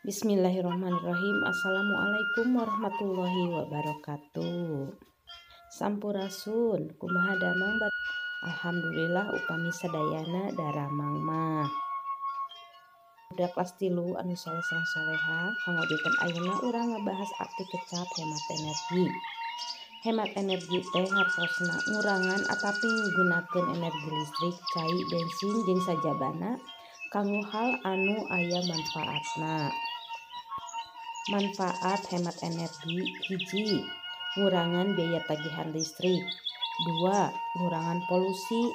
Bismillahirrahmanirrahim. Assalamualaikum warahmatullahi wabarakatuh. Sampurasun kumaha damang alhamdulillah upami sadayana daramang mah. Udah kelas 3 anu soleh sareng soleha pangojeun ayeuna urang ngebahas arti kecap hemat energi. Hemat energi teh hartosna ngurangan atapi nggunakeun energi listrik, cai, bensin jeung sajabana kanggo hal anu aya manfaatna. Manfaat hemat energi: 1. Ngurangan biaya tagihan listrik. 2. Ngurangan polusi.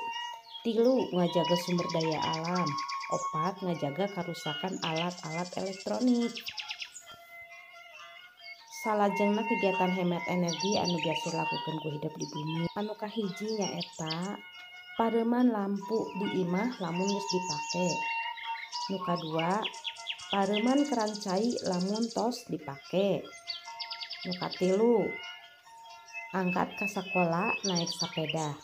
3. Ngajaga sumber daya alam. 4. Ngajaga karusakan alat-alat elektronik. Salajengna kegiatan hemat energi anu biasa dilakukan ku hidup di bumi. Anu kahiji nyaeta pareuman lampu di imah lamun geus dipake. Nu kadua pareuman keran cai lamun tos dipake. Nu katilu angkat ka sakola naik sapeda.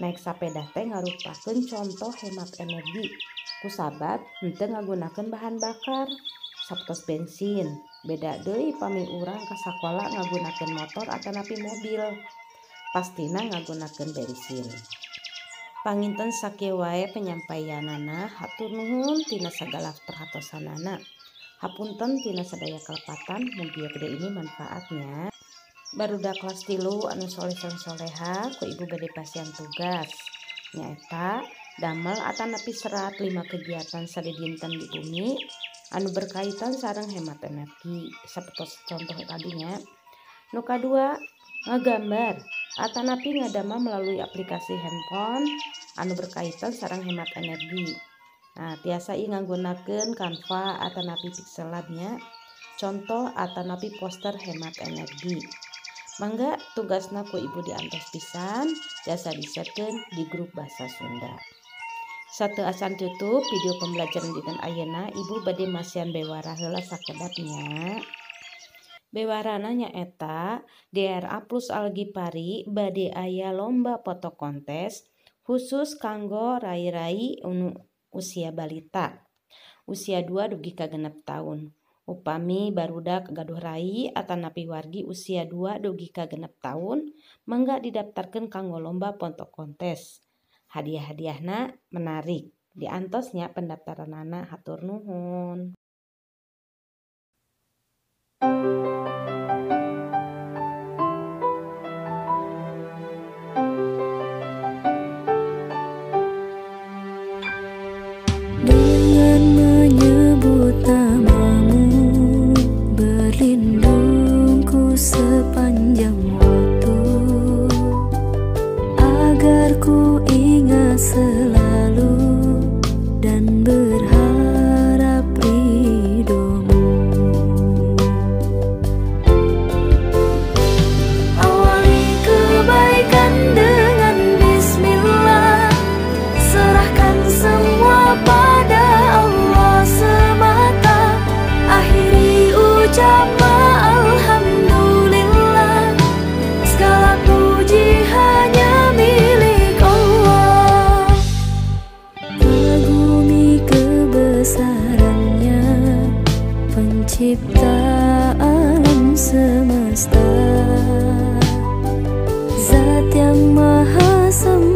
Naik sapeda teh ngarupakeun contoh hemat energi kusabab henteu ngagunakeun bahan bakar sapertos bensin. Beda deui pami urang ka sakola ngagunakeun motor atanapi mobil, pastina ngagunakeun bensin. Panginten sakieu wae penyampaianana, hatur nuhun tina sagala perhatosanana. Hapunten tina sadaya kalepatan, mugi gede ini manfaatnya. Barudak kelas 3 anu soleh sareng soleha ku ibu bade pasian tugas nyaeta damel atanapi serat 5 kegiatan sadedinten di bumi anu berkaitan sareng hemat energi sapertos contoh tadinya. Nu kadua ngagambar atanapi ngadamel melalui aplikasi handphone anu berkaitan sareng hemat energi. Nah, tiasa ieu nganggunakeun Canva atanapi Pixelabnya contoh atanapi poster hemat energi. Mangga tugasna ku ibu diantos pisan jasa disetkeun di grup bahasa Sunda. Sateu acan tutup video pembelajaran dinten ayeuna ibu bade masian bewara heula sakedapnya. Bewarana nyaeta DRA Plus Algipari bade aya lomba foto kontes khusus kanggo rai-rai usia balita. Usia 2 dugi ka 6 tahun. Upami barudak gaduh rai atanapi wargi usia 2 dugi ka 6 tahun mangga didaftarkeun kanggo lomba foto kontes. Hadiah-hadiahna menarik. Diantosnya pendaftaranana, hatur nuhun. Dengan menyebut namamu berlindungku sepanjang waktu agar ku ingat selalu dan berharap ridhomu. Awali kebaikan dengan bismillah, serahkan semua pada Allah semata. Akhiri ucapan alhamdulillah, segala puji hanya milik Allah. Mengagumi kebesarannya, pencipta alam semesta, Zat yang maha sempurna